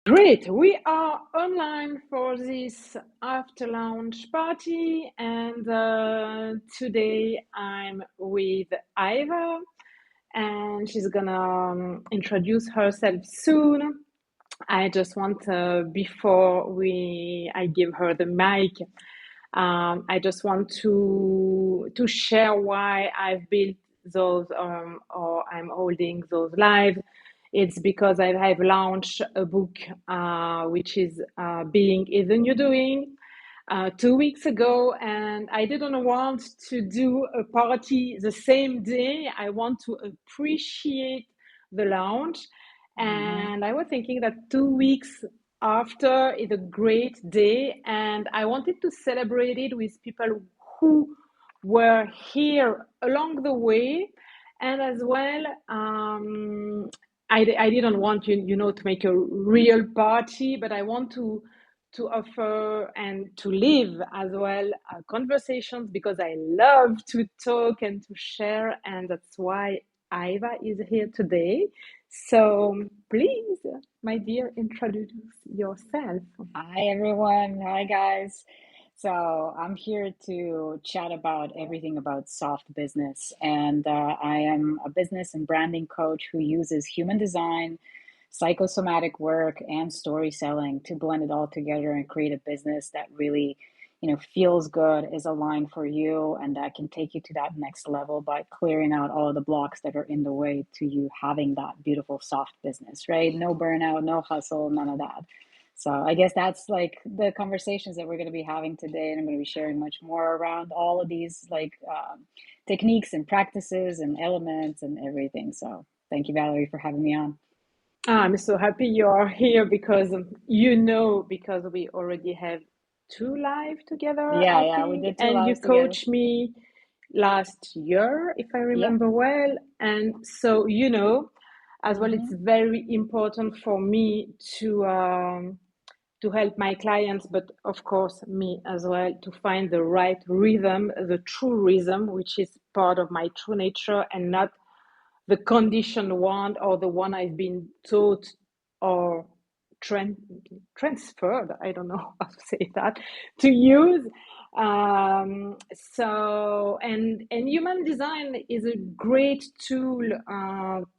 Great. We are online for this after lunch party, and today I'm with Iva, and she's gonna introduce herself soon. I just want before we I give her the mic, I just want to share why I've built those or I'm holding those lives. It's because I've launched a book which is Being is the New Doing 2 weeks ago, and I didn't want to do a party the same day. I want to appreciate the launch, and I was thinking that 2 weeks after is a great day, and I wanted to celebrate it with people who were here along the way, and as well, I didn't want to make a real party, but I want to offer and to live as well conversations because I love to talk and to share, and that's why Iva is here today. So please, my dear, introduce yourself. Hi everyone. Hi guys. So I'm here to chat about everything about soft business. And I am a business and branding coach who uses human design, psychosomatic work, and story selling to blend it all together and create a business that really, feels good, is aligned for you, and that can take you to that next level by clearing out all of the blocks that are in the way to you having that beautiful soft business, right? No burnout, no hustle, none of that. So I guess that's like the conversations that we're going to be having today, and I'm going to be sharing much more around all of these techniques and practices and elements and everything. So thank you, Valerie, for having me on. I'm so happy you are here because because we already have two live together, Yeah, I yeah, we think, did two and you lives together. coached me last year, if I Yep. remember well. And so, as well, it's Mm-hmm. very important for me to help my clients, but of course, me as well, to find the right rhythm, the true rhythm, which is part of my true nature and not the conditioned one or the one I've been taught or tran- transferred, I don't know how to say that, to use. And human design is a great tool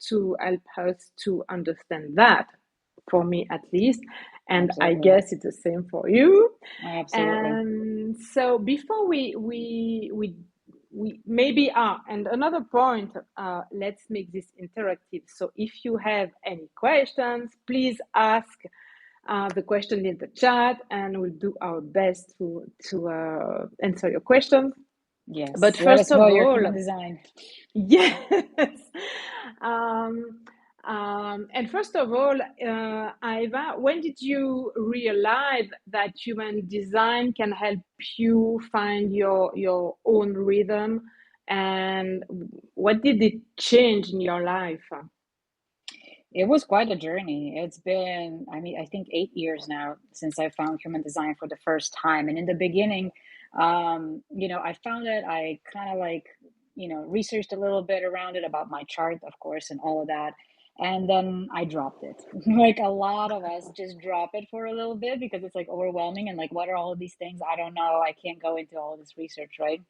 to help us to understand that, for me at least. And I Absolutely. guess it's the same for you. Absolutely. And so before we maybe and another point, let's make this interactive. So if you have any questions, please ask the question in the chat, and we'll do our best to answer your questions. But Yes. Let first us of know your all, human design. yes. Um, and first of all, Iva, when did you realize that human design can help you find your own rhythm, and what did it change in your life? It was quite a journey. It's been, I mean, I think 8 years now since I found human design for the first time. And in the beginning, I found it, I kind of researched a little bit around it about my chart, of course, and all of that. And then I dropped it. Like a lot of us just drop it for a little bit because it's like overwhelming and like, what are all of these things? I don't know. I can't go into all this research, right?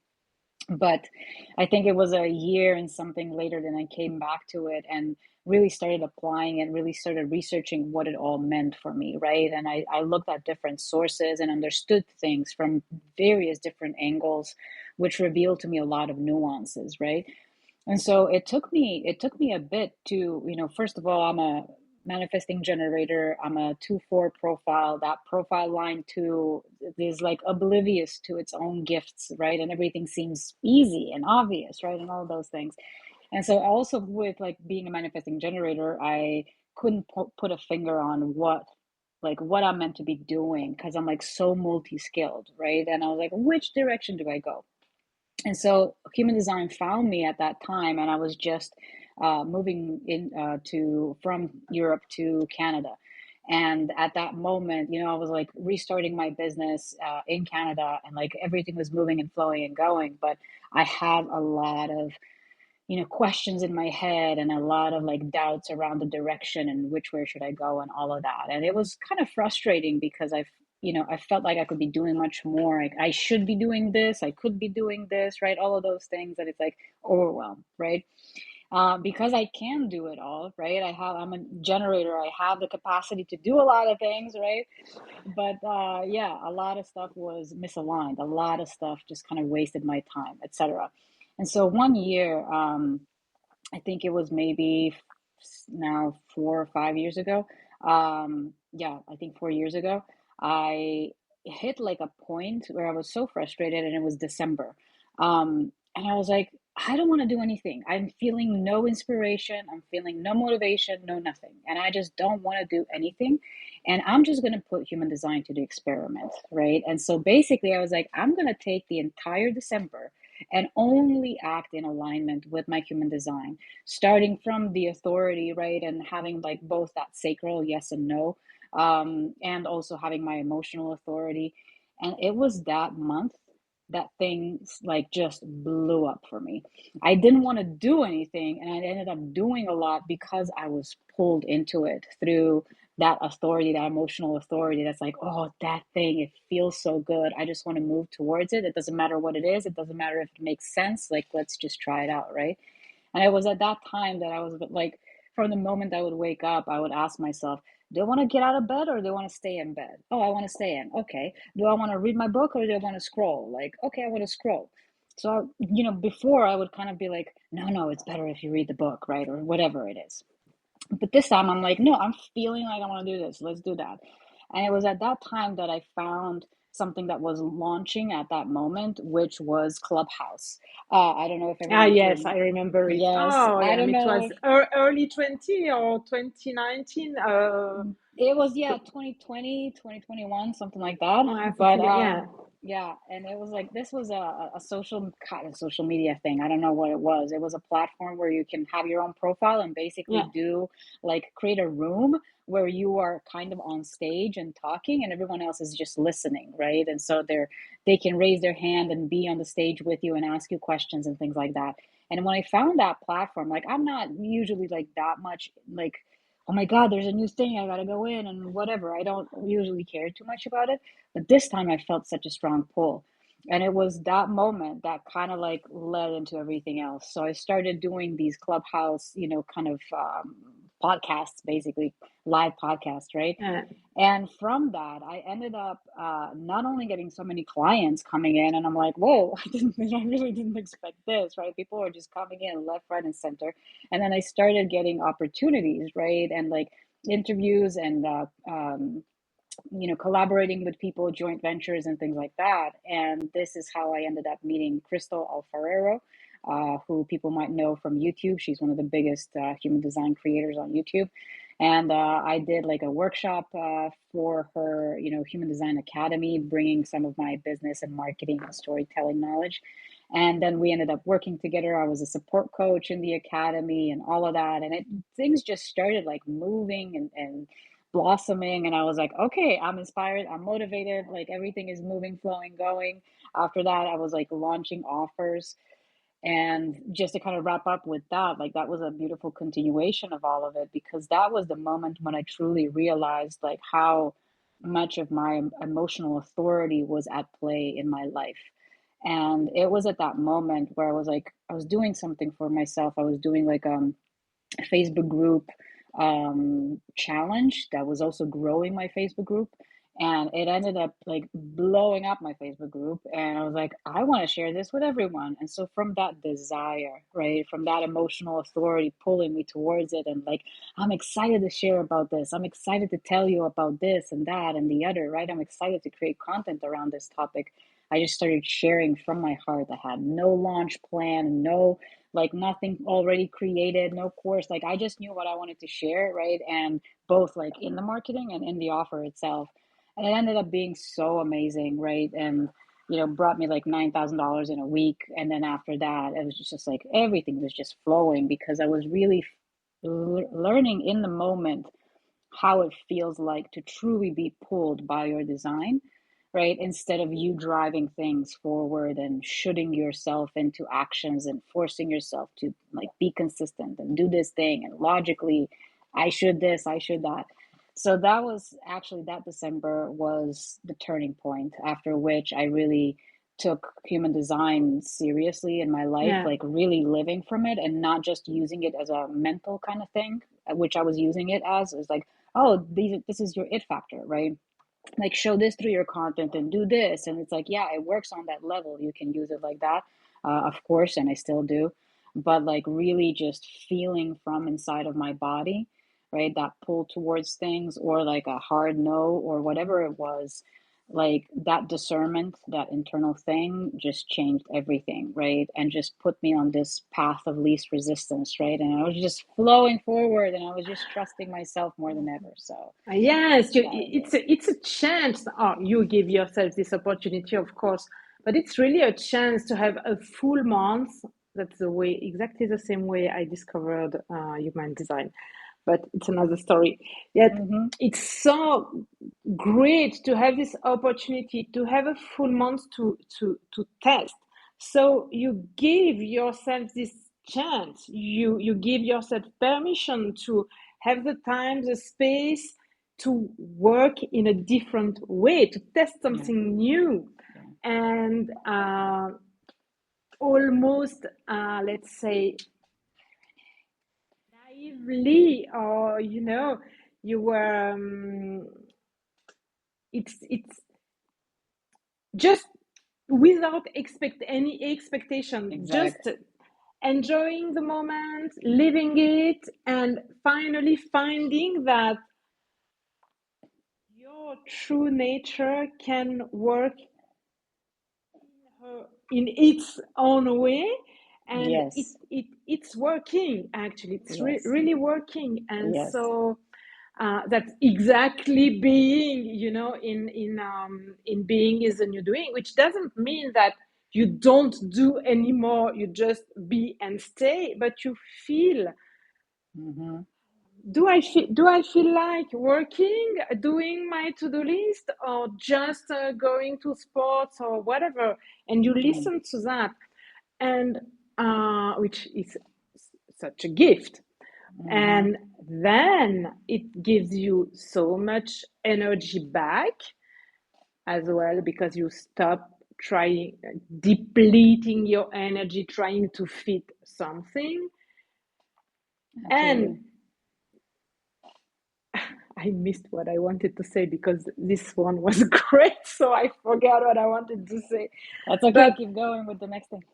But I think it was a year and something later then I came back to it and really started applying and really started researching what it all meant for me, right? And I looked at different sources and understood things from various different angles, which revealed to me a lot of nuances, right? And so it took me a bit to, first of all, I'm a manifesting generator. I'm a 2-4 profile. That profile line two is like oblivious to its own gifts, right? And everything seems easy and obvious, right? And all those things. And so also with like being a manifesting generator, I couldn't put a finger on what I'm meant to be doing because I'm like so multi-skilled, right? And I was like, which direction do I go? And so human design found me at that time, and I was just moving in to from Europe to Canada. And at that moment, I was like restarting my business in Canada, and like everything was moving and flowing and going. But I had a lot of questions in my head and a lot of like doubts around the direction and which way should I go and all of that. And it was kind of frustrating because I felt like I could be doing much more. Like I should be doing this, I could be doing this, right? All of those things that it's like overwhelmed, right? Because I can do it all, right? I'm a generator. I have the capacity to do a lot of things, right? But yeah, a lot of stuff was misaligned. A lot of stuff just kind of wasted my time, etc. And so one year, I think it was maybe now 4 or 5 years ago. Yeah, I think 4 years ago, I hit like a point where I was so frustrated, and it was December. And I was like, I don't want to do anything. I'm feeling no inspiration. I'm feeling no motivation, no nothing. And I just don't want to do anything. And I'm just going to put human design to the experiment, right? And so basically, I was like, I'm going to take the entire December and only act in alignment with my human design, starting from the authority, right? And having like both that sacral yes and no, and also having my emotional authority. And it was that month that things like just blew up for me. I didn't want to do anything, and I ended up doing a lot because I was pulled into it through that authority, that emotional authority that's like, oh, that thing, it feels so good. I just want to move towards it. It doesn't matter what it is. It doesn't matter if it makes sense. Like, let's just try it out, right? And it was at that time that I was like, from the moment I would wake up, I would ask myself, do I want to get out of bed or do I want to stay in bed? Oh, I want to stay in. Okay. Do I want to read my book or do I want to scroll? Like, okay, I want to scroll. So, before I would kind of be like, no, no, it's better if you read the book, right? Or whatever it is. But this time I'm like, no, I'm feeling like I want to do this. Let's do that. And it was at that time that I found something that was launching at that moment, which was Clubhouse. I don't know if Ah, everyone here. yes, I remember it. Yes, Oh, I yeah, don't it know was if early 20 or 2019. it was, yeah, 2020, 2021, something like that. I But forget. Yeah, yeah, and it was like this was a social kind of social media thing. I don't know what it was. It was a platform where you can have your own profile and basically yeah. do like create a room where you are kind of on stage and talking and everyone else is just listening, right? And so they can raise their hand and be on the stage with you and ask you questions and things like that. And when I found that platform, like I'm not usually like that much like, oh my God, there's a new thing, I gotta go in and whatever. I don't usually care too much about it. But this time I felt such a strong pull. And it was that moment that kind of like led into everything else. So I started doing these Clubhouse, kind of podcasts, basically live podcasts, right? Yeah. And from that, I ended up not only getting so many clients coming in, and I'm like, whoa, I really didn't expect this, right? People are just coming in left, right, and center. And then I started getting opportunities, right? And like interviews and, collaborating with people, joint ventures, and things like that. And this is how I ended up meeting Crystal Alfarero, who people might know from YouTube. She's one of the biggest human design creators on YouTube. And I did like a workshop for her, Human Design Academy, bringing some of my business and marketing and storytelling knowledge. And then we ended up working together. I was a support coach in the academy and all of that. And things just started like moving and blossoming. And I was like, okay, I'm inspired, I'm motivated, like everything is moving, flowing, going. After that, I was like launching offers. And just to kind of wrap up with that, like that was a beautiful continuation of all of it, because that was the moment when I truly realized like how much of my emotional authority was at play in my life. And it was at that moment where I was like, I was doing something for myself. I was doing like Facebook group challenge that was also growing my Facebook group. And it ended up like blowing up my Facebook group. And I was like, I want to share this with everyone. And so, from that desire, right, from that emotional authority pulling me towards it, and like, I'm excited to share about this. I'm excited to tell you about this and that and the other, right? I'm excited to create content around this topic. I just started sharing from my heart. I had no launch plan, no like nothing already created, no course. Like I just knew what I wanted to share, right? And both like in the marketing and in the offer itself. And it ended up being so amazing, right? And brought me like $9,000 in a week. And then after that, it was just like everything was just flowing because I was really learning in the moment how it feels like to truly be pulled by your design, right? Instead of you driving things forward and shooting yourself into actions and forcing yourself to like be consistent and do this thing and logically, I should this, I should that. So that was actually, that December was the turning point, after which I really took human design seriously in my life, Yeah. like really living from it and not just using it as a mental kind of thing, which I was using it as. It was like, oh, this is your it factor, right? Like show this through your content and do this. And it's like, yeah, it works on that level. You can use it like that, of course, and I still do. But like really just feeling from inside of my body, right? That pull towards things, or like a hard no, or whatever it was, like that discernment, that internal thing just changed everything, right? And just put me on this path of least resistance, right? And I was just flowing forward and I was just trusting myself more than ever. So Yes, that was it. it's a chance. Oh, you give yourself this opportunity, of course, but it's really a chance to have a full month. That's the way, exactly the same way I discovered human design, but it's another story. Yet Mm-hmm. it's so great to have this opportunity to have a full month to test. So you give yourself this chance. You give yourself permission to have the time, the space to work in a different way, to test Yeah. something new, Yeah. and almost, let's say, naively, or you were. It's just without expect any expectation, just Exactly. enjoying the moment, living it, and finally finding that your true nature can work in its own way, and Yes. it's working. Actually, it's Yes. really working. And Yes. so that's exactly being, in being is a new doing, which doesn't mean that you don't do anymore, you just be and stay, but you feel, Mm-hmm. do I feel like working, doing my to-do list, or just going to sports or whatever, and you Mm. listen to that, and which is such a gift. Mm-hmm. And then it gives you so much energy back as well, because you stop trying, depleting your energy trying to fit something. Absolutely. And I missed what I wanted to say because this one was great, so I forgot what I wanted to say. That's okay. But Keep going with the next thing.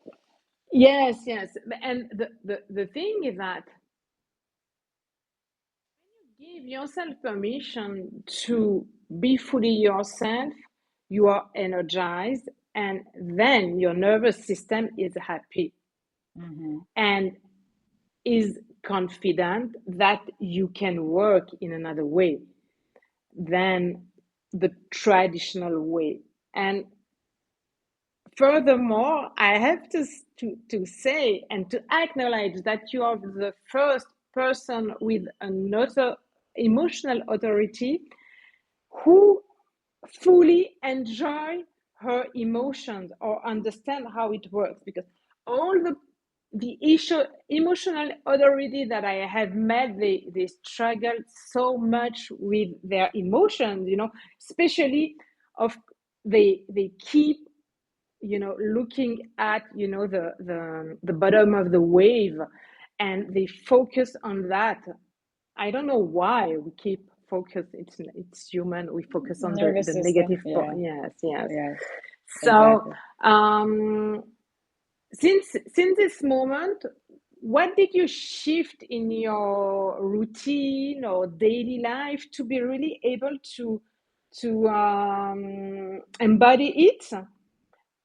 yes, yes. And the thing is that give yourself permission to be fully yourself, you are energized, and then your nervous system is happy Mm-hmm. and is confident that you can work in another way than the traditional way. And furthermore, I have to say and to acknowledge that you are the first person with another emotional authority who fully enjoy her emotions or understand how it works, because all the issue emotional authority that I have met, they struggle so much with their emotions, especially of they keep looking at the bottom of the wave, and they focus on that. I don't know why we keep focus. It's human. We focus on the Nervous system. negative part. Yeah. Yes, yes. Yes. So Exactly. um, since this moment, what did you shift in your routine or daily life to be really able to embody it,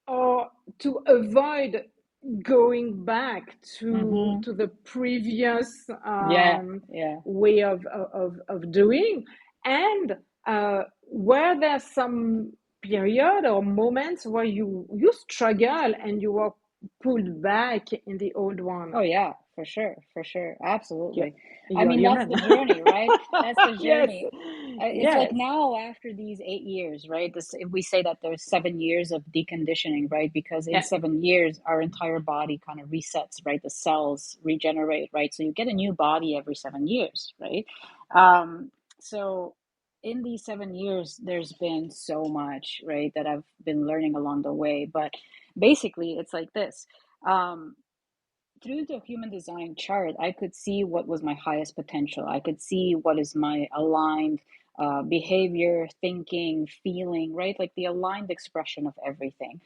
or to avoid going back to Mm-hmm. the previous Yeah. Yeah. way of doing? And were there some period or moments where you struggle and you were pulled back in the old one? Oh, yeah. for sure, for sure. You, Absolutely. I you're mean, that's human. the journey, right? That's the Yes, journey. It's like yes, now after these 8 years, right? This, if we say that there's 7 years of deconditioning, right? Because in yeah, 7 years, our entire body kind of resets, right? The cells regenerate, right? So you get a new body every 7 years, right? So in these 7 years, there's been so much, right, that I've been learning along the way. But basically, it's like this. Um, Through the human design chart, I could see what was my highest potential. I could see what is my aligned behavior, thinking, feeling, right? Like the aligned expression of everything.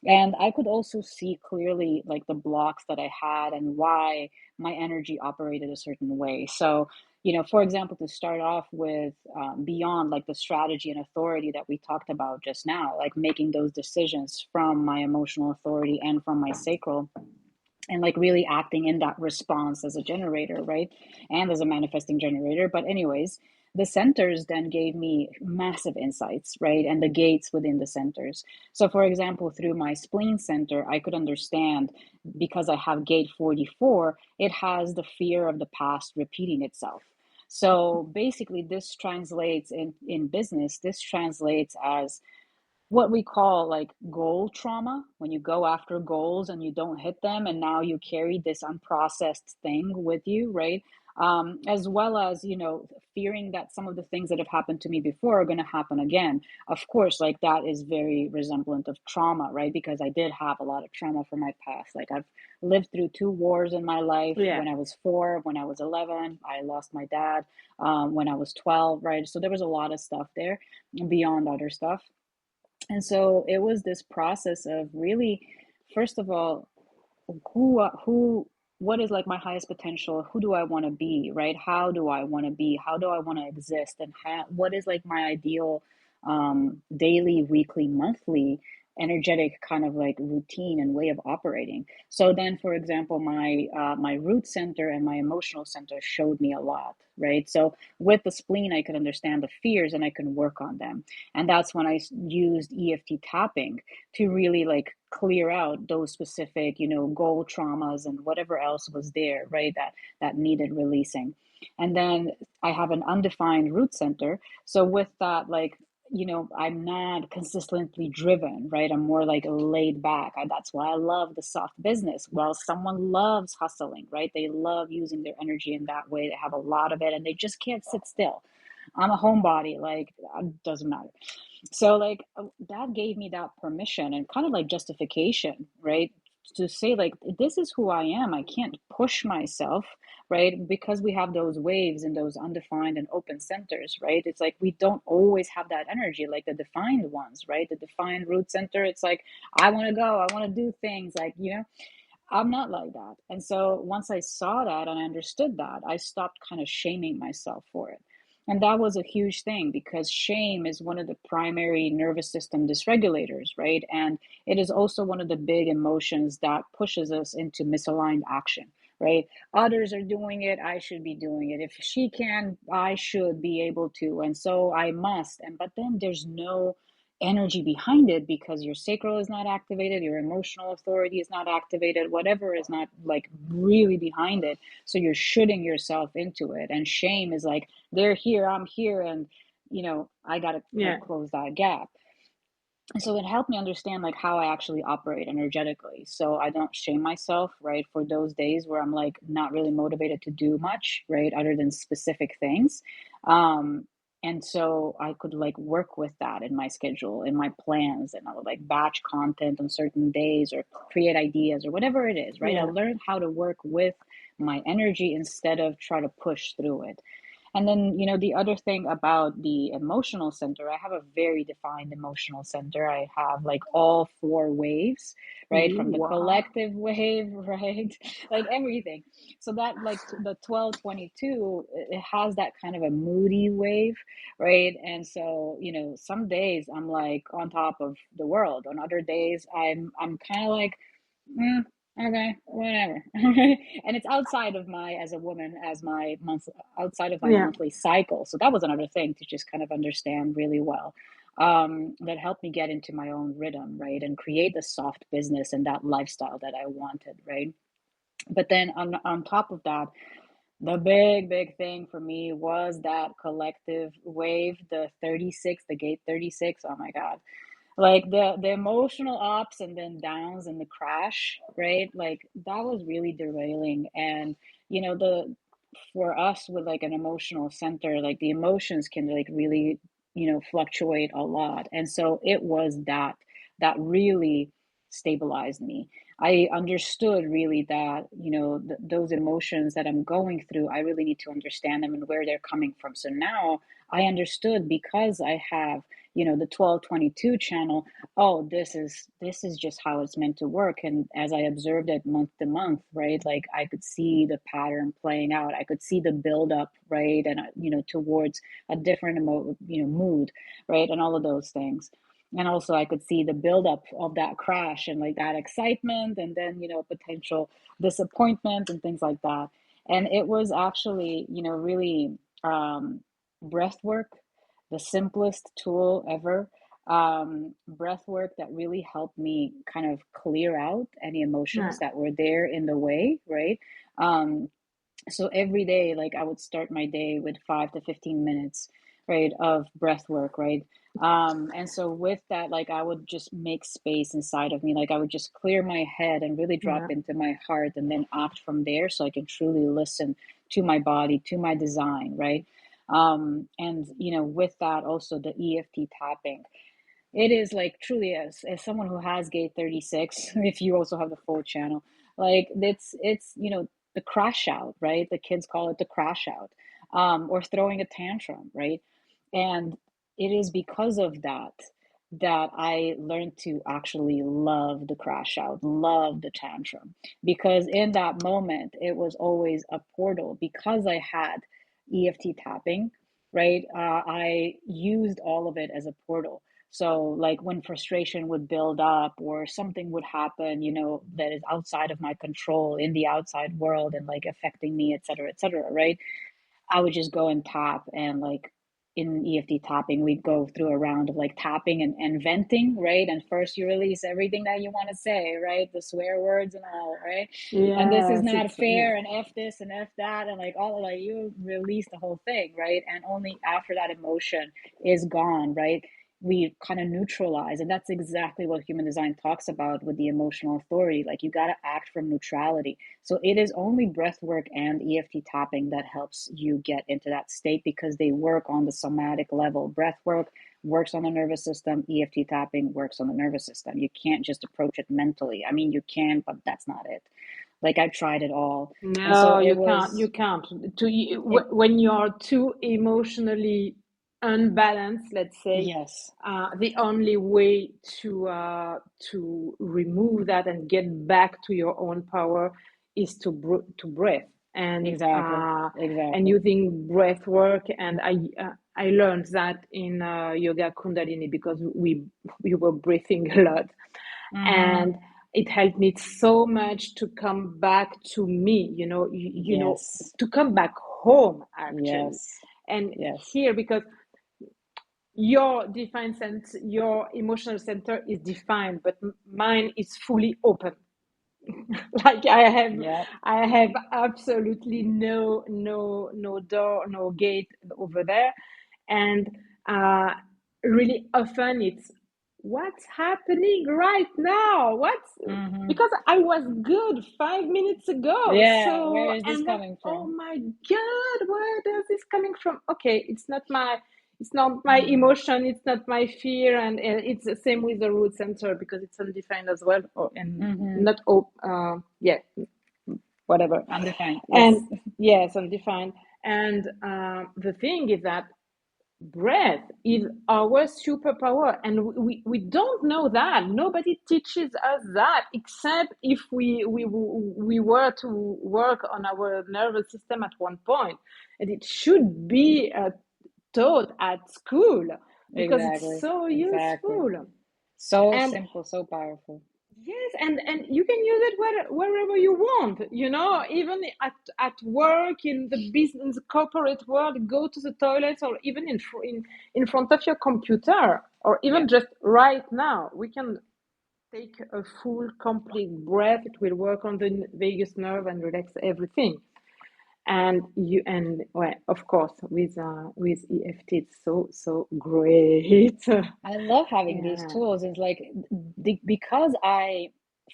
And I could also see clearly like the blocks that I had and why my energy operated a certain way. So, for example, to start off with, beyond like the strategy and authority that we talked about just now, like making those decisions from my emotional authority and from my sacral, and like really acting in that response as a generator, right? And as a manifesting generator. But, anyways, the centers then gave me massive insights, right? And the gates within the centers. So, for example, through my spleen center, I could understand, because I have gate 44, it has the fear of the past repeating itself. So basically, this translates in business, this translates as what we call like goal trauma, when you go after goals and you don't hit them, and now you carry this unprocessed thing with you, right? As well as, fearing that some of the things that have happened to me before are going to happen again. Of course, like that is very resemblant of trauma, right? Because I did have a lot of trauma from my past. Like I've lived through two wars in my life. yeah, When I was 4, when I was 11, I lost my dad. When I was 12, right? So there was a lot of stuff there beyond other stuff. And so it was this process of really, first of all, who, what is like my highest potential? Who do I want to be, right? How do I want to be? How do I want to exist? And what is like my ideal daily, weekly, monthly energetic kind of like routine and way of operating? So then, for example, my root center and my emotional center showed me a lot, right? So with the spleen, I could understand the fears and I can work on them. And that's when I used EFT tapping to really like clear out those specific, goal traumas and whatever else was there, right? That needed releasing. And then I have an undefined root center. So with that, like, I'm not consistently driven, right? I'm more like laid back. That's why I love the soft business. Well, someone loves hustling, right? They love using their energy in that way. They have a lot of it and they just can't sit still. I'm a homebody, like, it doesn't matter. So, like, that gave me that permission and kind of like justification, right? To say, like, this is who I am. I can't push myself, right? Because we have those waves and those undefined and open centers, right? It's like we don't always have that energy like the defined ones, right? The defined root center, it's like, I want to go, I want to do things, like, I'm not like that. And so once I saw that and I understood that, I stopped kind of shaming myself for it. And that was a huge thing because shame is one of the primary nervous system dysregulators, right? And it is also one of the big emotions that pushes us into misaligned action, right? Others are doing it, I should be doing it. If she can, I should be able to. And so I must. And but then there's no energy behind it because your sacral is not activated, your emotional authority is not activated, whatever is not like really behind it. So you're shooting yourself into it. And shame is like, they're here, I'm here, and I gotta yeah, like close that gap. And so it helped me understand like how I actually operate energetically. So I don't shame myself, right, for those days where I'm like not really motivated to do much, right, other than specific things. Um, and so I could like work with that in my schedule, in my plans, and I would like batch content on certain days or create ideas or whatever it is, right? I yeah, learned how to work with my energy instead of try to push through it. And then, the other thing about the emotional center, I have a very defined emotional center. I have like all four waves, right? ooh, From the wow, collective wave, right? Like everything. So that, like, the 1222, it has that kind of a moody wave, right? And so, some days I'm like on top of the world. On other days, I'm kind of like, mm, okay, whatever. And it's outside of my, as a woman, as my month, outside of my yeah, monthly cycle. So that was another thing to just kind of understand really well. That helped me get into my own rhythm, right? And create the soft business and that lifestyle that I wanted, right? But then on top of that, the big thing for me was that collective wave, the 36, the gate 36. Oh my God. Like the emotional ups and then downs and the crash, right? Like that was really derailing. And the for us with like an emotional center, like the emotions can like really, fluctuate a lot. And so it was that really stabilized me. I understood really that, those emotions that I'm going through, I really need to understand them and where they're coming from. So now I understood, because I have, the 1222 channel. Oh, this is just how it's meant to work. And as I observed it month to month, right, like I could see the pattern playing out. I could see the buildup, right, and towards a different mood, right, and all of those things. And also I could see the buildup of that crash and like that excitement, and then potential disappointment and things like that. And it was actually really, breath work, the simplest tool ever. Breath work that really helped me kind of clear out any Yeah, emotions that were there in the way, right? Um, so every day, like I would start my day with 5 to 15 minutes, right, of breath work, right? And so with that, like I would just make space inside of me, like I would just clear my head and really drop yeah, into my heart, and then act from there, so I can truly listen to my body, to my design, right? And with that also the EFT tapping, it is like truly, as someone who has gate 36, if you also have the full channel, like it's the crash out, right? The kids call it the crash out, or throwing a tantrum, right? And it is because of that that I learned to actually love the crash out, love the tantrum, because in that moment it was always a portal, because I had EFT tapping, right? I used all of it as a portal. So, like when frustration would build up or something would happen, that is outside of my control in the outside world and like affecting me, et cetera, right? I would just go and tap, and like in EFT tapping, we'd go through a round of like tapping and venting, right? And first you release everything that you want to say, right? The swear words and all, right? And this is yes, not it's yeah, fair, and F this and F that, and like all, like you release the whole thing, right? And only after that emotion is gone, right? We kind of neutralize. And that's exactly what human design talks about with the emotional authority. Like you got to act from neutrality. So it is only breath work and EFT tapping that helps you get into that state, because they work on the somatic level. Breath work works on the nervous system, EFT tapping works on the nervous system. You can't just approach it mentally. I mean, you can, but that's not it. Like I tried it all. And so no, it you can't. You was can't. it When you're too emotionally unbalanced, let's say, yes, the only way to remove that and get back to your own power is to breathe exactly. and Exactly. using breath work. And I learned that in yoga Kundalini, because we were breathing a lot, Mm-hmm. and it helped me so much to come back to me, Yes. to come back home actually. Yes. And Yes. here, because your defined sense, your emotional center is defined, but mine is fully open. Like Yep. I have absolutely no door, no gate over there. And uh, really often it's what's happening right now, what's Mm-hmm. because I was good 5 minutes ago. Yeah. So, Where is this and then, coming oh from? my God, where does this coming from? Okay, it's not my Mm-hmm. emotion, it's not my fear. And it's the same with the root center, because it's undefined as well, and Mm-hmm. not yeah, whatever. Undefined. And Yes. yes, undefined. And the thing is that breath is our superpower, and we don't know that. Nobody teaches us that, except if we were to work on our nervous system at one point. And it should be taught at school, because it's Exactly. so Exactly. useful. So And simple, so powerful. yes, and you can use it wherever you want, even at work, in the business corporate world. Go to the toilet, or even in front of your computer, or even Yep. just right now. We can. take a full, complete breath. It will work on the vagus nerve and relax everything. And well, of course, with EFT, it's so great. I love having these Yeah, tools. It's like because I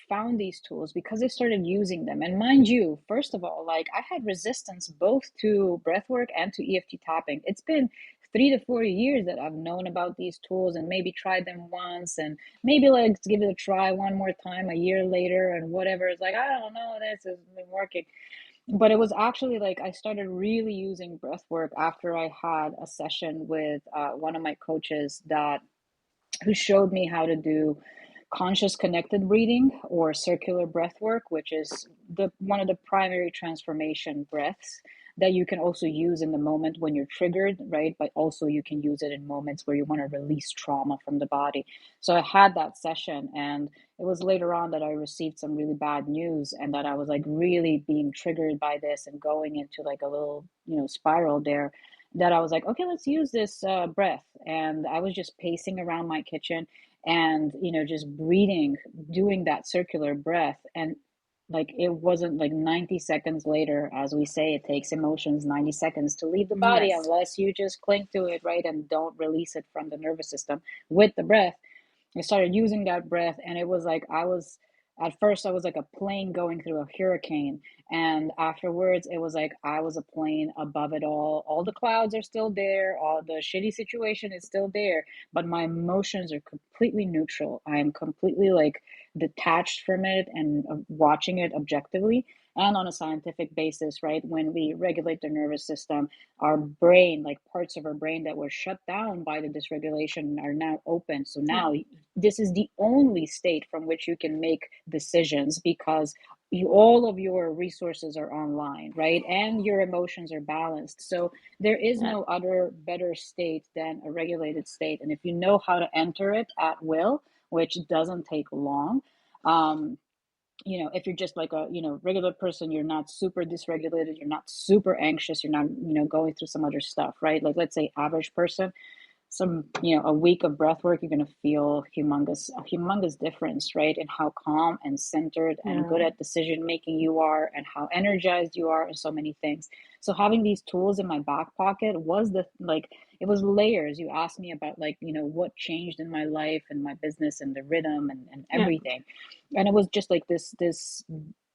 found these tools, because I started using them. And mind you, first of all, like I had resistance both to breathwork and to EFT tapping. It's been 3 to 4 years that I've known about these tools and maybe tried them once and maybe like give it a try one more time a year later and whatever. It's like, I don't know, this hasn't been working. But it was actually like I started really using breath work after I had a session with one of my coaches that who showed me how to do conscious connected breathing or circular breath work, which is the one of the primary transformation breaths that you can also use in the moment when you're triggered, right? But also you can use it in moments where you want to release trauma from the body. So I had that session, and it was later on that I received some really bad news and that I was like really being triggered by this and going into like a little, spiral there, that I was like, okay, let's use this breath. And I was just pacing around my kitchen and, just breathing, doing that circular breath. And like it wasn't like 90 seconds later, as we say, it takes emotions 90 seconds to leave the body yes, unless you just cling to it, right? And don't release it from the nervous system with the breath. I started using that breath, and it was like at first I was like a plane going through a hurricane, and afterwards it was like I was a plane above it all. All the clouds are still there, all the shitty situation is still there, but my emotions are completely neutral. I am completely like detached from it and watching it objectively and on a scientific basis, right? When we regulate the nervous system, our brain, like parts of our brain that were shut down by the dysregulation, are now open. So yeah, now this is the only state from which you can make decisions because all of your resources are online, right? And your emotions are balanced. So there is yeah, no other better state than a regulated state. And if you know how to enter it at will, which doesn't take long, um, if you're just like a regular person, you're not super dysregulated, you're not super anxious, you're not going through some other stuff, right? Like let's say average person, a week of breath work, you're going to feel a humongous difference, right? In how calm and centered and yeah, good at decision making you are and how energized you are and so many things. So having these tools in my back pocket was it was layers. You asked me about like, what changed in my life and my business and the rhythm and yeah, everything. And it was just like this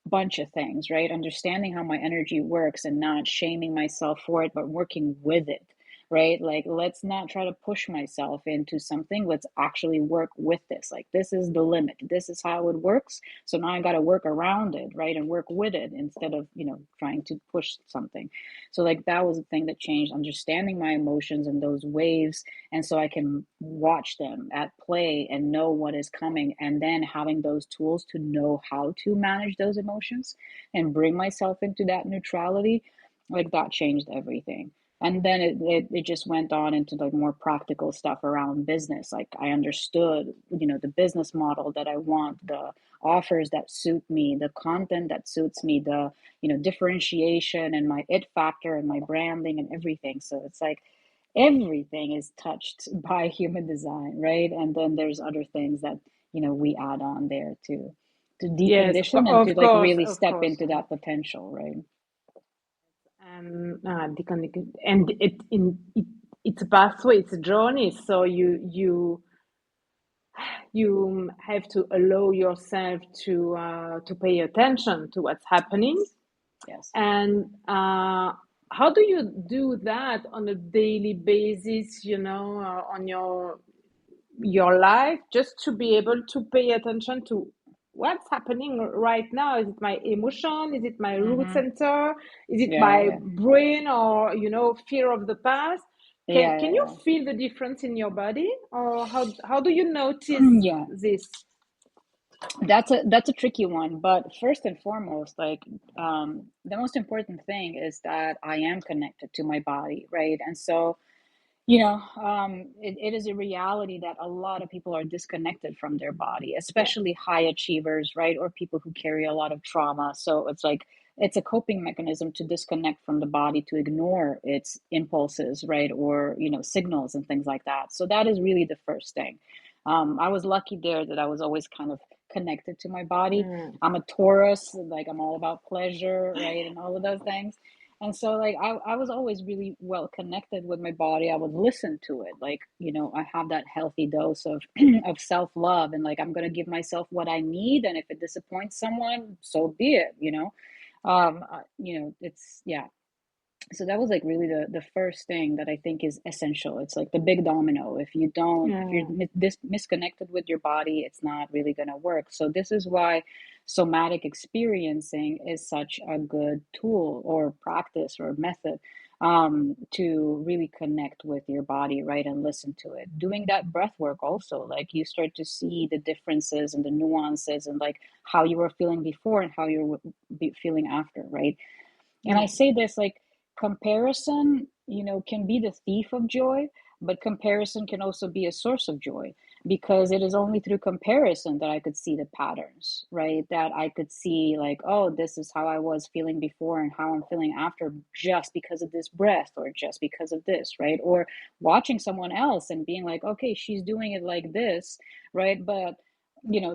bunch of things, right? Understanding how my energy works and not shaming myself for it, but working with it, right? Like, let's not try to push myself into something. Let's actually work with this. Like, this is the limit. This is how it works. So now I got to work around it, right? And work with it instead of, trying to push something. So, like, that was the thing that changed, understanding my emotions and those waves. And so I can watch them at play and know what is coming. And then having those tools to know how to manage those emotions and bring myself into that neutrality, like, that changed everything. And then it just went on into like more practical stuff around business. Like I understood, the business model that I want, the offers that suit me, the content that suits me, the, differentiation and my it factor and my branding and everything. So it's like everything is touched by human design, right? And then there's other things that, we add on there to yes, decondition and to of like course, really of step course. into that potential, right? And and it's a pathway, it's a journey. So you have to allow yourself to pay attention to what's happening. Yes. Yes. And how do you do that on a daily basis? On your life, just to be able to pay attention to what's happening right now. Is it my emotion? Is it my root Mm-hmm. center? Is it Yeah, my yeah. brain, or fear of the past? can Yeah, can you yeah, feel the difference in your body, or how do you yeah. notice Yeah. this? That's a tricky one, but first and foremost, like the most important thing is that I am connected to my body, right? And so, it is a reality that a lot of people are disconnected from their body, Yeah, especially high achievers, right? Or people who carry a lot of trauma. So it's like it's a coping mechanism to disconnect from the body, to ignore its impulses, right? Or, signals and things like that. So that is really the first thing. I was lucky there that I was always kind of connected to my body. Mm. I'm a Taurus, like I'm all about pleasure, right? And all of those things. And so like I was always really well connected with my body. I would listen to it. Like, I have that healthy dose of of self-love, and like I'm gonna give myself what I need. And if it disappoints someone, so be it. It's yeah. So that was like really the first thing that I think is essential. It's like the big domino. If you're Yeah. misconnected with your body, it's not really going to work. So this is why somatic experiencing is such a good tool or practice or method, to really connect with your body, right, and listen to it. Doing that breath work also, like you start to see the differences and the nuances and like how you were feeling before and how you're feeling after, right? And I Yeah. say this like comparison, can be the thief of joy, but comparison can also be a source of joy, because it is only through comparison that I could see the patterns, right? That I could see like, oh, this is how I was feeling before and how I'm feeling after, just because of this breath or just because of this, right? Or watching someone else and being like, okay, she's doing it like this, right? But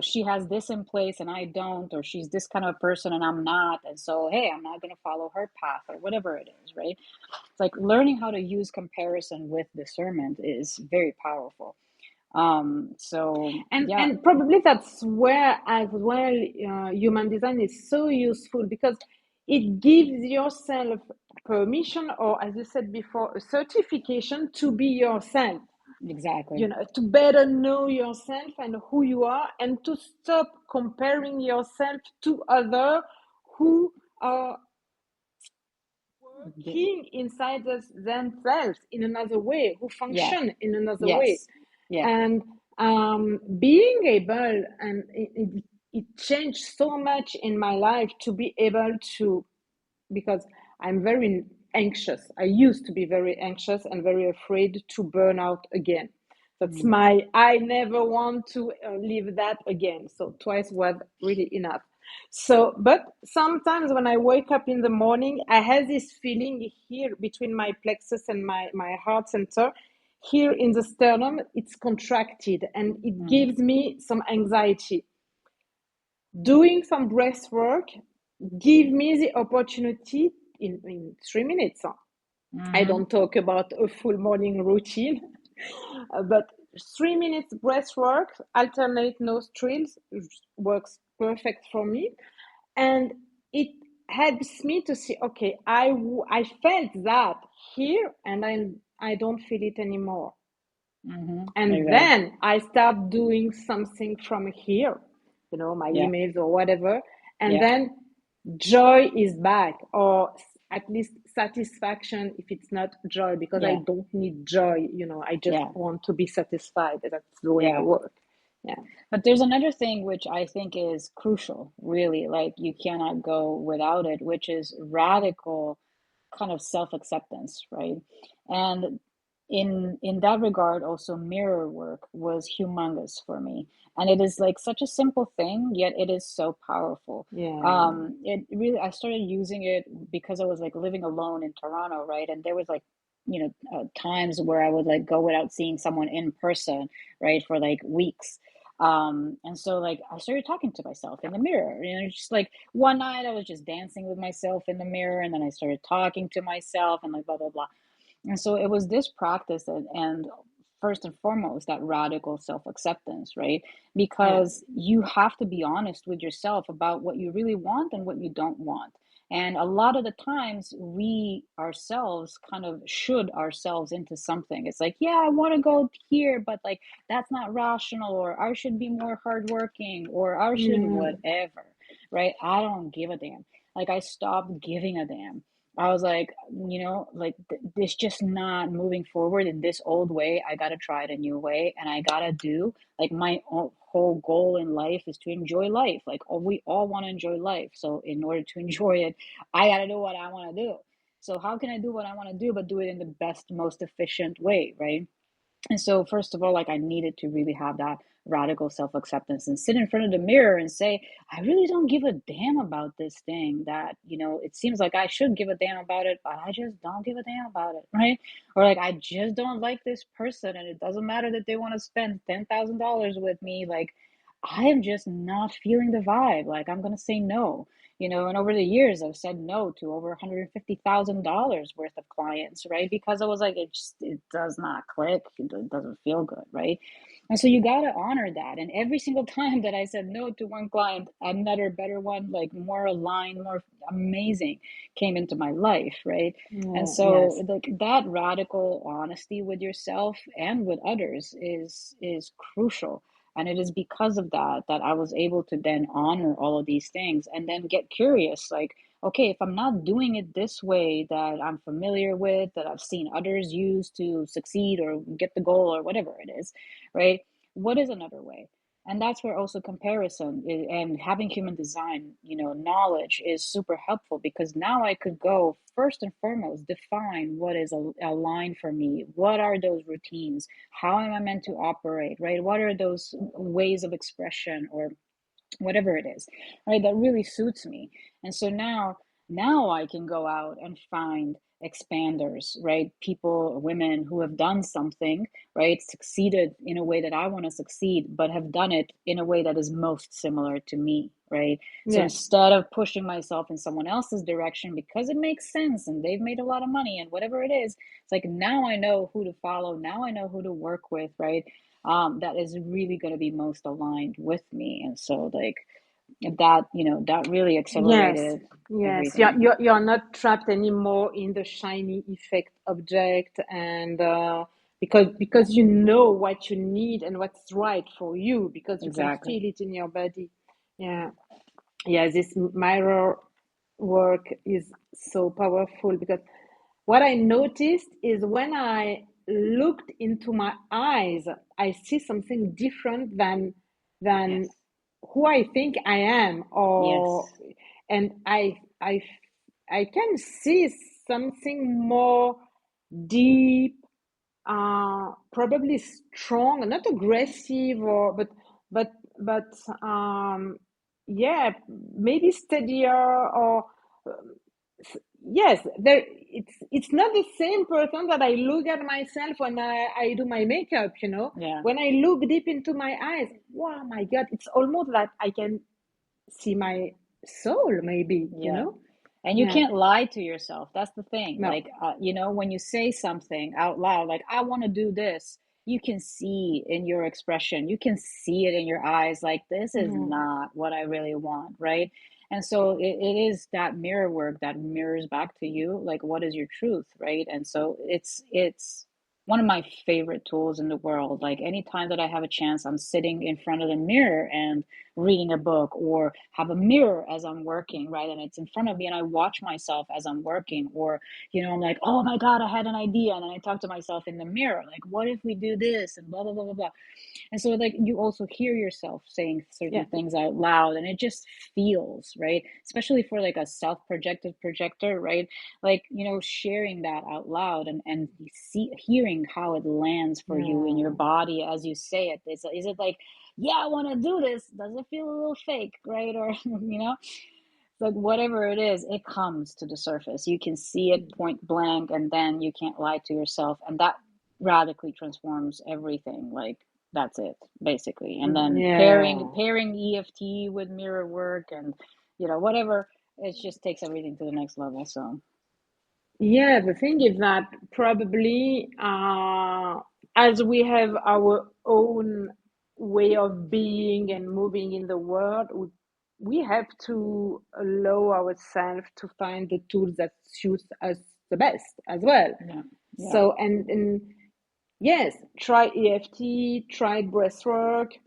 she has this in place and I don't, or she's this kind of person and I'm not. And so, hey, I'm not going to follow her path or whatever it is, right? It's like learning how to use comparison with discernment is very powerful. So yeah, And probably that's where as well human design is so useful, because it gives yourself permission, or as you said before, a certification to be yourself, exactly. to better know yourself and who you are, and to stop comparing yourself to other who are The- working inside themselves in another way, who yeah, function in another way. yes, yeah. And being able, and it changed so much in my life to be able to, because I'm very anxious. I used to be very anxious and very afraid to burn out again. That's Mm, I never want to live that again. So twice was really enough. So, but sometimes when I wake up in the morning, I have this feeling here between my plexus and my heart center. Here in the sternum, it's contracted and it mm, gives me some anxiety. Doing some breath work give me the opportunity in 3 minutes. I mm-hmm, don't talk about a full morning routine, but 3 minutes breath work, alternate nostrils, works perfect for me. And it helps me to see, okay, I felt that here and I don't feel it anymore. mm-hmm. There you And go. then I start doing something from here, my Yeah, emails or whatever. And yeah, then joy is back, or at least satisfaction if it's not joy, because I yeah, don't need joy. I just yeah, want to be satisfied. That's the way I yeah. work. Yeah. But there's another thing which I think is crucial, really, like you cannot go without it, which is radical kind of self-acceptance, right? And in that regard, also mirror work was humongous for me. And it is like such a simple thing, yet it is so powerful. Yeah. It really, I started using it because I was like living alone in Toronto, right? And there was like, times where I would like go without seeing someone in person, right, for like weeks. And so like I started talking to myself in the mirror, just like one night I was just dancing with myself in the mirror, and then I started talking to myself and like blah blah blah. And so it was this practice, and first and foremost, that radical self-acceptance, right? Yeah. Because you have to be honest with yourself about what you really want and what you don't want. And a lot of the times we ourselves kind of should ourselves into something. It's like, yeah, I want to go here, but like that's not rational, or I should be more hardworking, or I should Yeah. whatever, right? I don't give a damn. Like I stopped giving a damn. I was like, like this just not moving forward in this old way. I gotta try it a new way, and I gotta do like my whole goal in life is to enjoy life. Like we all want to enjoy life, so in order to enjoy it, I gotta do what I want to do. So how can I do what I want to do, but do it in the best, most efficient way, right? And so, first of all, like I needed to really have that radical self acceptance and sit in front of the mirror and say, I really don't give a damn about this thing that, it seems like I should give a damn about it, but I just don't give a damn about it, right? Or like, I just don't like this person, and it doesn't matter that they want to spend $10,000 with me. Like, I am just not feeling the vibe. Like, I'm gonna say no, and over the years, I've said no to over $150,000 worth of clients, right? Because I was like, it does not click. It doesn't feel good, right? And so you gotta honor that. And every single time that I said no to one client, another better one, like more aligned, more amazing, came into my life, right? And so Yes. like that radical honesty with yourself and with others is crucial. And it is because of that that I was able to then honor all of these things and then get curious, like, okay, if I'm not doing it this way that I'm familiar with, that I've seen others use to succeed or get the goal or whatever it is, right? What is another way? And that's where also comparison and having human design, knowledge is super helpful, because now I could go first and foremost, define what is a line for me. What are those routines? How am I meant to operate, right? What are those ways of expression or whatever it is, right? That really suits me. And so now I can go out and find expanders, right? People, women who have done something, right? Succeeded in a way that I want to succeed, but have done it in a way that is most similar to me, right? So Yeah. instead of pushing myself in someone else's direction because it makes sense and they've made a lot of money and whatever it is, it's like now I know who to follow, now I know who to work with, right? That is really going to be most aligned with me. And so, like, that really Yes. accelerated Yes. everything. You're not trapped anymore in the shiny effect object, and because you know what you need and what's right for you, because you can Exactly. feel it in your body. Yeah. Yeah, this mirror work is so powerful, because what I noticed is when I looked into my eyes, I see something different than Yes. who I think I am, or Yes. and I can see something more deep, probably strong, not aggressive, or but but yeah, maybe steadier, or yes, there it's not the same person that I look at myself when I do my makeup, Yeah. when I look deep into my eyes. Wow, my God, it's almost that I can see my soul, maybe, Yeah. And you yeah. can't lie to yourself. That's the thing. No. Like, when you say something out loud, like, I want to do this, you can see in your expression, you can see it in your eyes, like, this is Mhm. not what I really want, right? And so it is that mirror work that mirrors back to you, like, what is your truth, right? And so it's one of my favorite tools in the world. Like, anytime that I have a chance, I'm sitting in front of the mirror and reading a book, or have a mirror as I'm working, right? And it's in front of me and I watch myself as I'm working, or, I'm like, oh my God, I had an idea. And then I talk to myself in the mirror, like, what if we do this and blah, blah, blah, blah, blah. And so, like, you also hear yourself saying Yeah. certain things out loud, and it just feels right, especially for like a self-projected projector, right? Like, sharing that out loud and hearing how it lands for you in your Yeah. Body as you say it. Is it like, yeah, I want to do this? Does it feel a little fake, right? Or, like, whatever it is, it comes to the surface. You can see it point blank, and then you can't lie to yourself. And that radically transforms everything. Like, that's it, basically. And then pairing Yeah. pairing EFT with mirror work and, whatever, it just takes everything to the next level. So, Yeah, the thing is that probably, as we have our own way of being and moving in the world, we have to allow ourselves to find the tools that suit us the best as well. yeah, yeah, So, and yes, try EFT, try breathwork,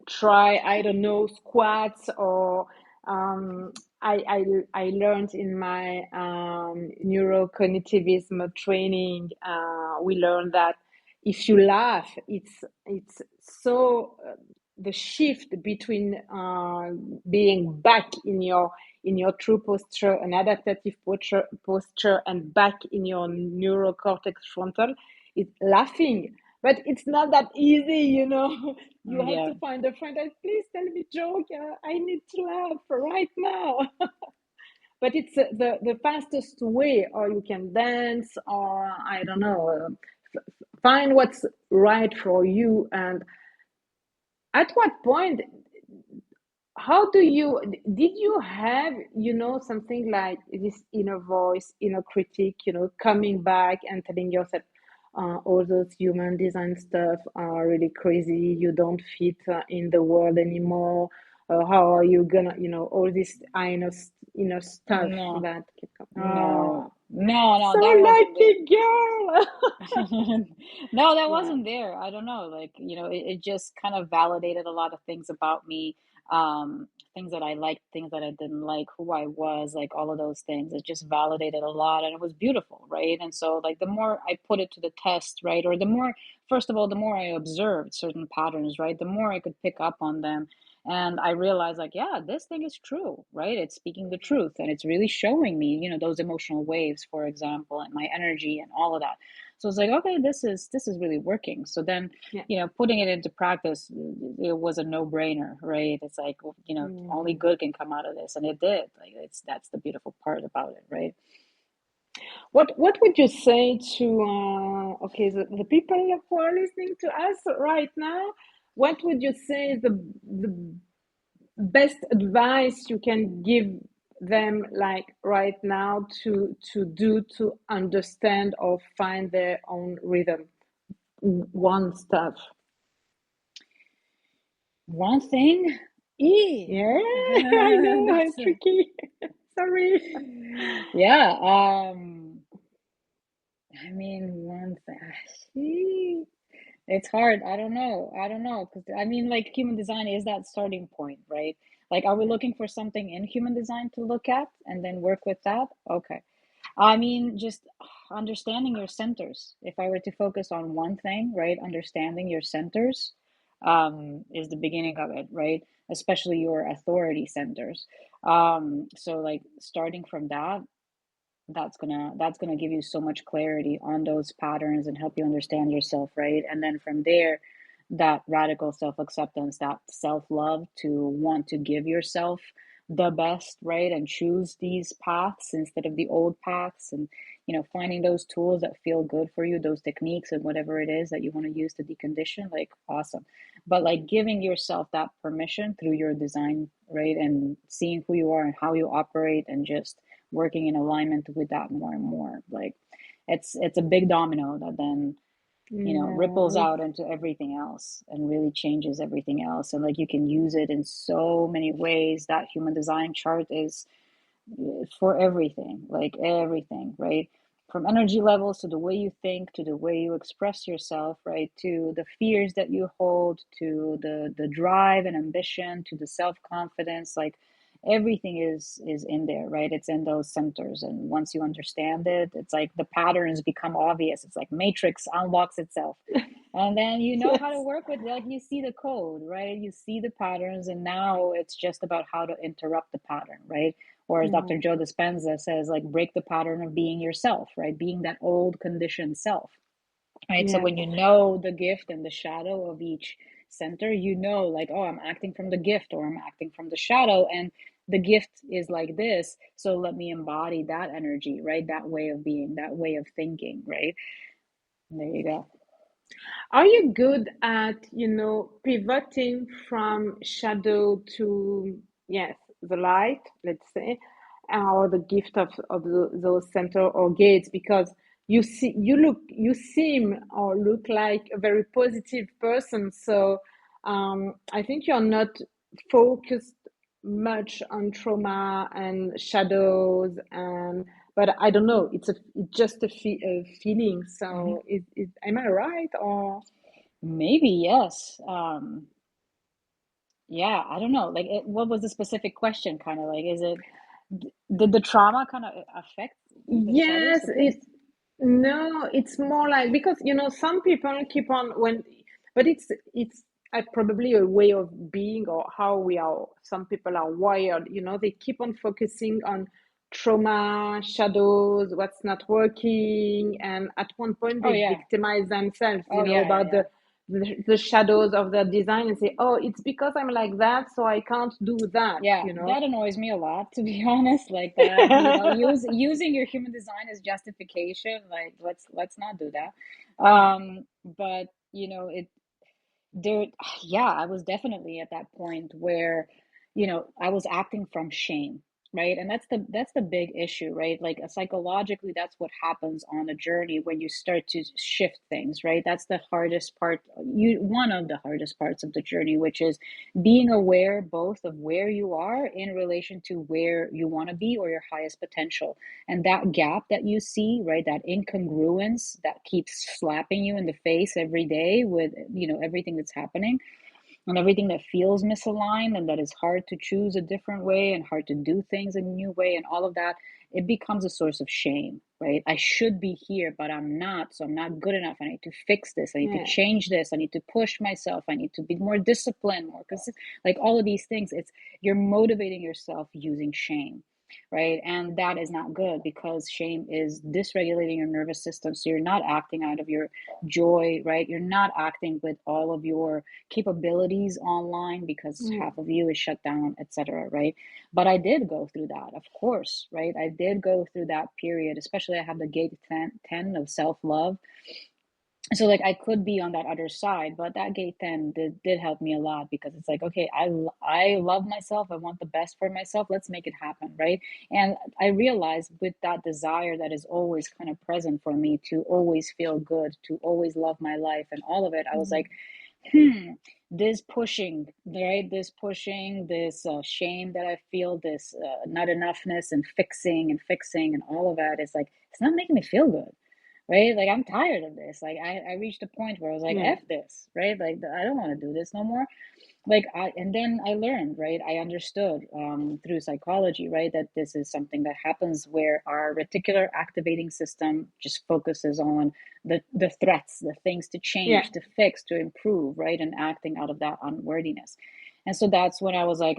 try, I don't know, squats, or um, I learned in my neurocognitivism training, we learned that if you laugh, it's so the shift between being back in your true posture, an adaptive posture, and back in your neurocortex frontal, is laughing. But it's not that easy, You have yeah, to find a friend and, please tell me joke. I need to laugh right now. But it's the fastest way, or you can dance, or I don't know, find what's right for you. And at what point, how did you have, something like this inner voice, inner critic, coming back and telling yourself, all those human design stuff are really crazy, you don't fit in the world anymore, how are you gonna, all this inner stuff No, that keep coming. no, Oh, no, so that wasn't there. lucky girl. No, that Yeah, wasn't there. I don't know. Like, it just kind of validated a lot of things about me. Things that I liked, things that I didn't like, who I was, like all of those things. It just validated a lot and it was beautiful, right? And so, like, the more I put it to the test, right? Or the more, first of all, the more I observed certain patterns, right? The more I could pick up on them. And I realized, like, yeah, this thing is true, right? It's speaking the truth and it's really showing me, those emotional waves, for example, and my energy and all of that. So it's like, okay, this is really working. So then, yeah, putting it into practice, it was a no-brainer, right? It's like, well, only yeah. good can come out of this, and it did. Like, that's the beautiful part about it, right? What would you say to okay, the people who are listening to us right now? What would you say is the best advice you can give them, like right now, to do to understand or find their own rhythm? One stuff. One thing, Yeah, I know, that's tricky. Sorry. yeah. I mean, one thing. It's hard. I don't know. I don't know. Because, I mean, like, human design is that starting point, right? Like, are we Yeah, looking for something in human design to look at and then work with that? Okay. I mean, just understanding your centers. If I were to focus on one thing, right? Understanding your centers, is the beginning of it, right? Especially your authority centers. So, like, starting from that, that's gonna give you so much clarity on those patterns and help you understand yourself, right? And then from there, that radical self-acceptance, that self-love, to want to give yourself the best, right? And choose these paths instead of the old paths, and finding those tools that feel good for you, those techniques and whatever it is that you want to use to decondition, like, awesome. But, like, giving yourself that permission through your design, right? And seeing who you are and how you operate, and just working in alignment with that more and more. Like, it's a big domino that then, ripples yeah, out into everything else and really changes everything else. And, like, you can use it in so many ways. That human design chart is for everything, like everything, right? From energy levels to the way you think, to the way you express yourself, right? To the fears that you hold, to the drive and ambition, to the self-confidence, like everything is in there, right? It's in those centers. And once you understand it, it's like the patterns become obvious. It's like Matrix unlocks itself. And then you know how to yes, work with it. Like, you see the code, right? You see the patterns, and now it's just about how to interrupt the pattern, right? Or as yeah, Dr. Joe Dispenza says, like, break the pattern of being yourself, right? Being that old conditioned self, right? So yeah, when you know the gift and the shadow of each center, like, oh, I'm acting from the gift or I'm acting from the shadow. And the gift is like this. So let me embody that energy, right? That way of being, that way of thinking, right? And there you go. are you good at, pivoting from shadow to, yes, the light, let's say, or the gift of those center or gates? Because you seem or look like a very positive person. So I think you're not focused much on trauma and shadows, and but I don't know. It's just a feeling. Mhm. So am I right or? Maybe, yes. Yeah, I don't know. Like, what was the specific question? Kind of like, did the trauma kind of affect the shadows, Yes, the gift? no, it's more like, because some people keep on when, but it's probably a way of being, or how we are. Some people are wired. They keep on focusing on trauma, shadows, what's not working, and at one point Oh they yeah. victimize themselves. Oh yeah, yeah, About yeah. the shadows of their design, and say, "Oh, it's because I'm like that, so I can't do that." Yeah, that annoys me a lot, to be honest. Like that, using your human design as justification. Like, let's not do that. But it. there, yeah, I was definitely at that point where, I was acting from shame, right? And that's the big issue, right? Like psychologically, that's what happens on a journey when you start to shift things, right? That's the hardest part, one of the hardest parts of the journey, which is being aware both of where you are in relation to where you want to be or your highest potential. And that gap that you see, right, that incongruence that keeps slapping you in the face every day with, everything that's happening and everything that feels misaligned and that is hard to choose a different way and hard to do things in a new way and all of that, it becomes a source of shame, right? I should be here, but I'm not. So I'm not good enough. I need to fix this. I need to Yeah, change this. I need to push myself. I need to be more disciplined, more consistent. Like all of these things, you're motivating yourself using shame, right? And that is not good because shame is dysregulating your nervous system. So you're not acting out of your joy, right? You're not acting with all of your capabilities online because yeah, half of you is shut down, etc., right? But I did go through that, of course, right? I did go through that period, especially I have the gate 10 of self-love. So like I could be on that other side, but that gate 10 did help me a lot because it's like, okay, I love myself. I want the best for myself. Let's make it happen, right? And I realized with that desire that is always kind of present for me to always feel good, to always love my life and all of it, I was yeah, like, this pushing, right? This pushing, this shame that I feel, this not enoughness and fixing and all of that is like, it's not making me feel good, right? Like I'm tired of this. Like I reached a point where I was like, yeah, F this, right? Like I don't want to do this no more. And then I learned, right? I understood through psychology, right, that this is something that happens where our reticular activating system just focuses on the threats, the things to yeah, change, to fix, to improve, right, and acting out of that unworthiness. And so that's when I was like,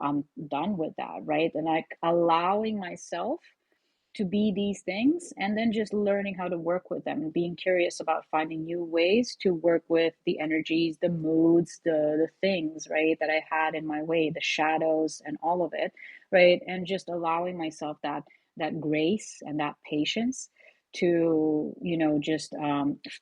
I'm done with that, right? And like allowing myself to be these things and then just learning how to work with them and being curious about finding new ways to work with the energies, the moods, the things, right, that I had in my way, the shadows and all of it, right? And just allowing myself that grace and that patience to, just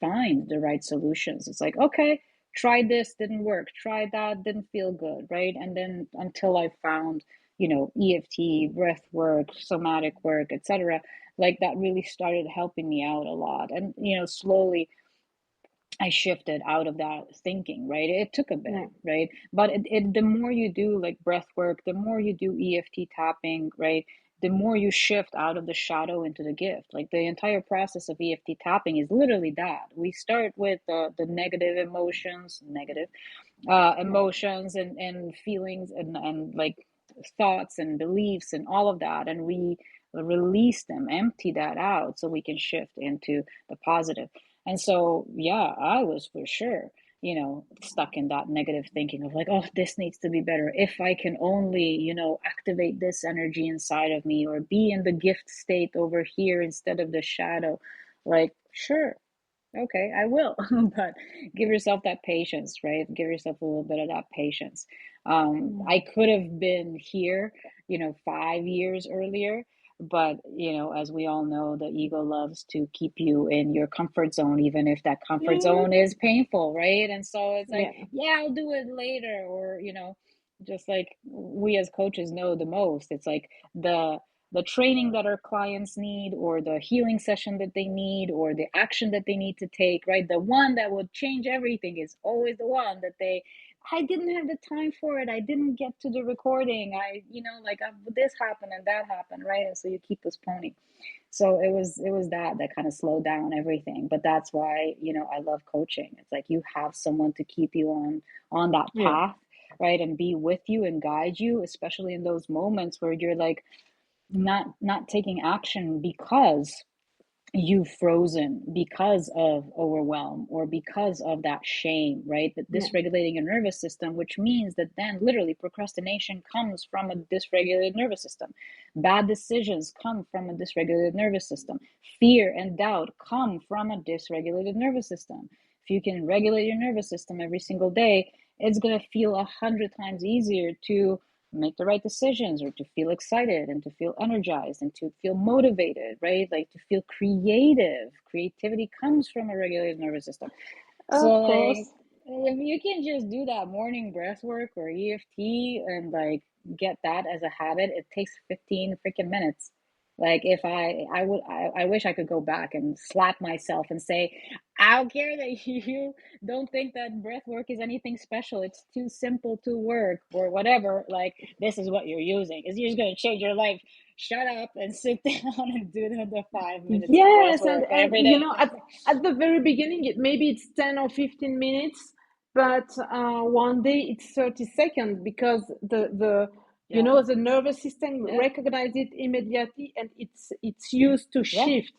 find the right solutions. It's like, okay, tried this, didn't work, tried that, didn't feel good, right? And then until I found, EFT, breath work, somatic work, etc. Like that really started helping me out a lot. And, slowly I shifted out of that thinking, right? It took a bit, yeah, right? But the more you do like breath work, the more you do EFT tapping, right? The more you shift out of the shadow into the gift. Like the entire process of EFT tapping is literally that. We start with the negative emotions, yeah. emotions and feelings and like thoughts and beliefs and all of that, and we release them, empty that out so we can shift into the positive. And so yeah, I was for sure, stuck in that negative thinking of like, oh, this needs to be better. If I can only, activate this energy inside of me or be in the gift state over here instead of the shadow, like sure, okay, I will. But give yourself that patience, right? Give yourself a little bit of that patience. I could have been here, 5 years earlier, but as we all know, the ego loves to keep you in your comfort zone, even if that comfort Yeah, zone is painful, right? And so it's like, yeah, yeah, I'll do it later, or just like we as coaches know the most. It's like the training that our clients need or the healing session that they need or the action that they need to take, right? The one that would change everything is always the one that I didn't have the time for it. I didn't get to the recording. This happened and that happened, right? And so you keep postponing. So it was that kind of slowed down everything. But that's why, I love coaching. It's like you have someone to keep you on that yeah, path, right? And be with you and guide you, especially in those moments where you're like, not taking action because you've frozen because of overwhelm or because of that shame, right? That yeah, dysregulating your nervous system, which means that then literally procrastination comes from a dysregulated nervous system. Bad decisions come from a dysregulated nervous system. Fear and doubt come from a dysregulated nervous system. If you can regulate your nervous system every single day, it's going to feel 100 times easier to make the right decisions or to feel excited and to feel energized and to feel motivated, right? Like to feel creative. Creativity comes from a regulated nervous system. So of like course. if you can just do that morning breath work or EFT and like get that as a habit, it takes 15 freaking minutes. Like if I wish I could go back and slap myself and say, I don't care that you don't think that breath work is anything special. It's too simple to work or whatever. Like this is what you're using. Is you're just gonna change your life. Shut up and sit down and do the 5 minutes of breath Yes, work and every you day. know, at the very beginning, maybe it's 10 or 15 minutes, but one day it's 30 seconds because Yeah, the nervous system yeah, recognize it immediately and it's used to yeah. shift.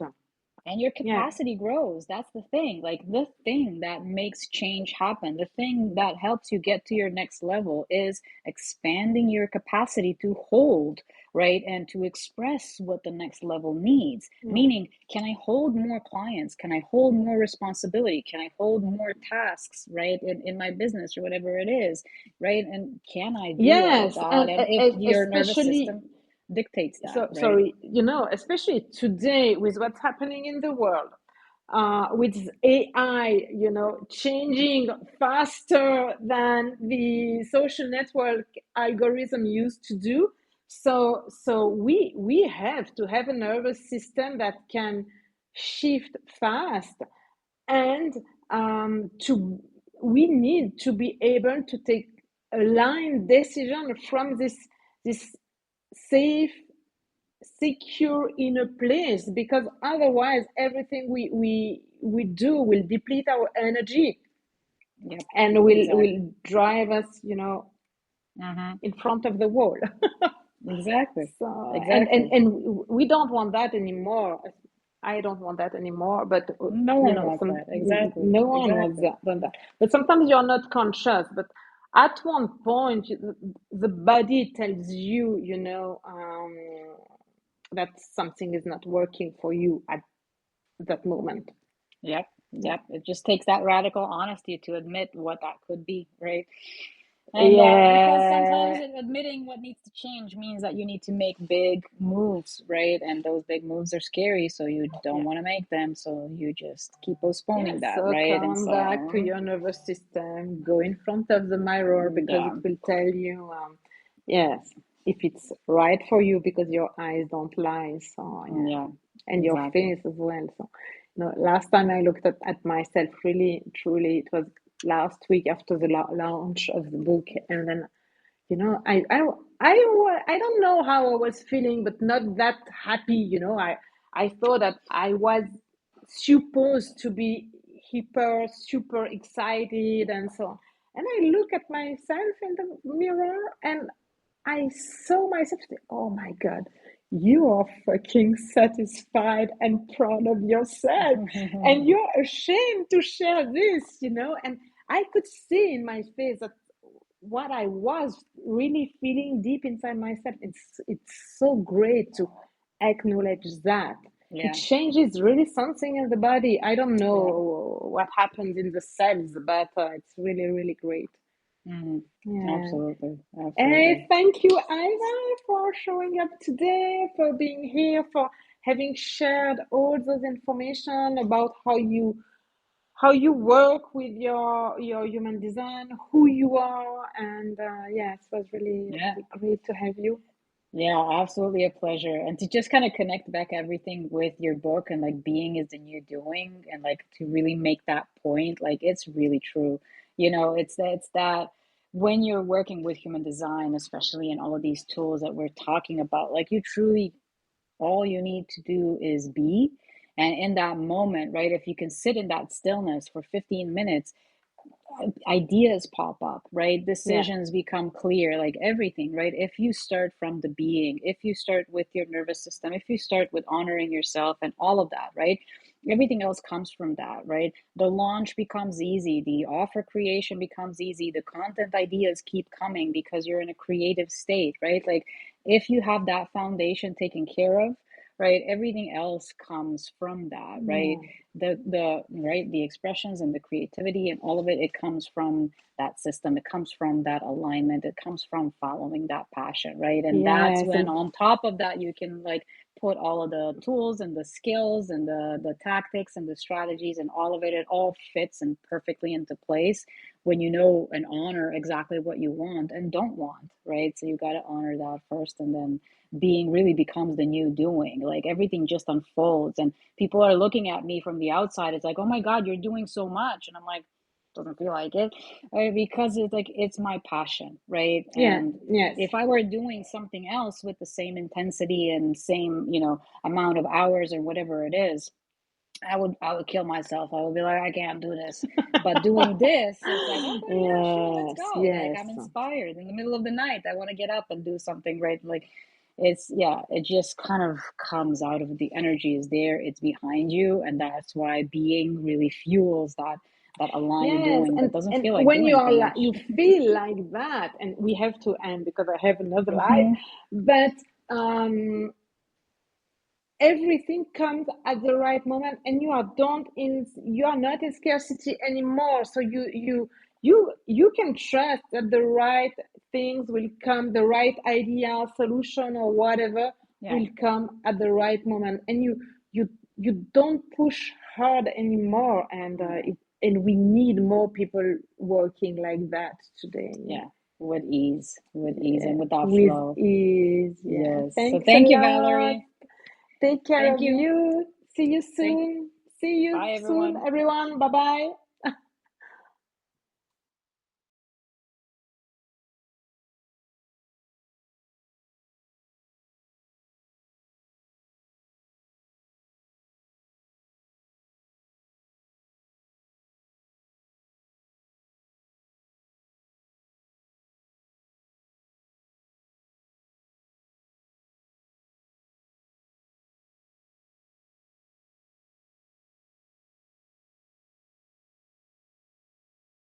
And your Yeah. capacity grows. That's the thing. Like the thing that makes change happen, the thing that helps you get to your next level is expanding your capacity to hold, right? And to express what the next level needs. Yeah. Meaning, can I hold more clients? Can I hold more responsibility? Can I hold more tasks, right? In my business or whatever it is, right? And can I do all of Yes, that? and And if your nervous especially, system dictates that, so right? sorry, especially today with what's happening in the world, with AI, changing faster than the social network algorithm used to do. So we have to have a nervous system that can shift fast, and to we need to be able to take aligned decision from this safe, secure inner place, because otherwise everything we do will deplete our energy Yep, and will exactly. drive us Mm-hmm. in front of the wall. Exactly. So Exactly. and we don't want that anymore. I don't want that anymore, but No one wants that. Exactly. no one wants Exactly. that. But sometimes you're not conscious, but at one point the body tells you, that something is not working for you at that moment. Yep. Yeah. Yep. It just takes that radical honesty to admit what that could be, right? And because sometimes Yeah. admitting what needs to change means that you need to make big moves, right? And those big moves are scary, so you don't Yeah. want to make them, so you just keep postponing Yes, that, so right? And come back to so, your nervous system, go in front of the mirror because it yeah, will tell you, yes, if it's right for you, because your eyes don't lie. So, yeah, yeah, and your exactly. face as well. So, last time I looked at myself, really, truly, it was last week after the launch of the book. And then, I don't know how I was feeling, but not that happy. I thought that I was supposed to be hyper, super excited and so on. And I look at myself in the mirror and I saw myself say, oh my God, you are fucking satisfied and proud of yourself. And you're ashamed to share this. And I could see in my face that what I was really feeling deep inside myself. It's so great to acknowledge that. It Yeah, changes really something in the body. I don't yeah. know what happens in the cells, but it's really, really great. Mhm. Yeah. Absolutely. Hey, Absolutely. thank you, Iva, for showing up today, for being here, for having shared all those information about how you work with your human design, who you are, and yeah, it was really, Yeah. really great to have you. Yeah, absolutely a pleasure. And to just kind of connect back everything with your book and like being is the new doing and like to really make that point, like it's really true. It's that when you're working with human design, especially in all of these tools that we're talking about, like you truly all you need to do is be. And in that moment, right, if you can sit in that stillness for 15 minutes, ideas pop up, right? Yeah. Decisions become clear, like everything, right? If you start from the being, if you start with your nervous system, if you start with honoring yourself and all of that, right? Everything else comes from that, right? The launch becomes easy, the offer creation becomes easy, the content ideas keep coming because you're in a creative state, right? Like if you have that foundation taken care of, right, everything else comes from that, right? Yeah. the expressions and the creativity and all of it, it comes from that system. It comes from that alignment. It comes from following that passion, right? And that's Yes, when and on top of that you can like put all of the tools and the skills and the tactics and the strategies and all of it. It all fits and perfectly into place when you know and honor exactly what you want and don't want, right? So you got to honor that first, and then being really becomes the new doing. Like everything just unfolds, and people are looking at me from the outside. It's like, oh my God, you're doing so much. And I'm like, doesn't feel like it, right? Because it's like, it's my passion, right? yeah, And yes. if I were doing something else with the same intensity and same, amount of hours or whatever it is, I would kill myself. I would be like, I can't do this. But doing this, it's like, okay, yeah, sure, let's Yes, go. Like I'm yes. inspired in the middle of the night. I want to get up and do something, right? Like it's yeah, it just kind of comes out of the energy is there, it's behind you, and that's why being really fuels that aligned Yes, doing that and doesn't and feel like when you doing are too like, much. you feel like that, and we have to end because I have another live, Hmm. but um everything comes at the right moment, and you are not in scarcity anymore, so you can trust that the right things will come, the right idea, solution, or whatever Yeah, will come at the right moment, and you you don't push hard anymore, and yeah, and we need more people working like that today. yeah. With ease Yeah, and with that with flow. ease. Yeah, Yes. So thanks a thank you, lot. Valerie. Take care Thank of you. you. See you Thank soon. See you Bye, soon, everyone. everyone. Bye bye.